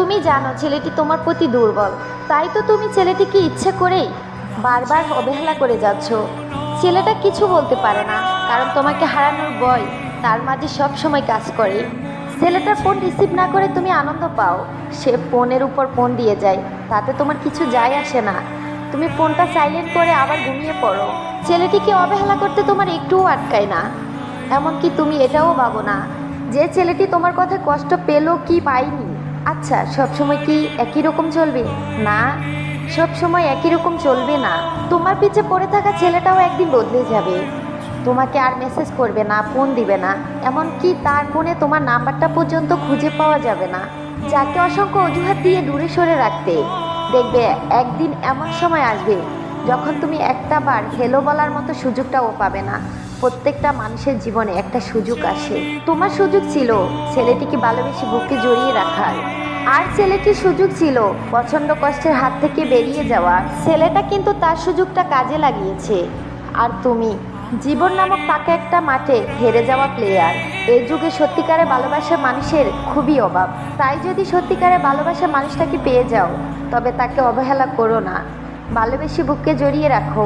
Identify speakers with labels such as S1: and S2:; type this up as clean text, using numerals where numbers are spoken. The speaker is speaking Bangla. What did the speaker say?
S1: তুমি জানো ছেলেটি তোমার প্রতি দুর্বল, তাই তো তুমি ছেলেটিকে ইচ্ছে করেই বারবার অবহেলা করে যাচ্ছ। ছেলেটা কিছু বলতে পারে না, কারণ তোমাকে হারানোর ভয় তার মাঝে সব সময় কাজ করে। ছেলেটার ফোন রিসিভ না করে তুমি আনন্দ পাও, সে ফোনের উপর ফোন দিয়ে যায়, তাতে তোমার কিছু যায় আসে না। তুমি ফোনটা সাইলেন্ট করে আবার ঘুমিয়ে পড়ো। ছেলেটিকে অবহেলা করতে তোমার একটুও আটকায় না। এমনকি তুমি এটাও ভাবো না যে ছেলেটি তোমার কথায় কষ্ট পেলো কি পায়নি। আচ্ছা, সবসময় কি একই রকম চলবে? না, সব সময় একই রকম চলবে না। তোমার পিছে পড়ে থাকা ছেলেটাও একদিন বদলে যাবে। তোমাকে আর মেসেজ করবে না, ফোন দিবে না, এমনকি তার ফোনে তোমার নাম্বারটা পর্যন্ত খুঁজে পাওয়া যাবে না। যাকে অসংখ্য অজুহাত দিয়ে দূরে সরে রাখতে, দেখবে একদিন এমন সময় আসবে যখন তুমি একটা বার হেলো বলার মতো সুযোগটাও পাবে না। প্রত্যেকটা মানুষের জীবনে একটা সুযোগ আসে। তোমার সুযোগ ছিল ছেলেটিকে ভালোবেসে বুকে জড়িয়ে রাখার, আর ছেলেটির সুযোগ ছিল প্রচণ্ড কষ্টের হাত থেকে বেরিয়ে যাওয়া। ছেলেটা কিন্তু তার সুযোগটা কাজে লাগিয়েছে, আর তুমি জীবন নামক পাকা একটা মাঠে হেরে যাওয়া প্লেয়ার। এই যুগে সত্যিকারে ভালোবাসা মানুষের খুবই অভাব। তাই যদি সত্যিকারে ভালোবাসা মানুষটাকে পেয়ে যাও, তবে তাকে অবহেলা করো না, ভালোবেসে বুকে জড়িয়ে রাখো।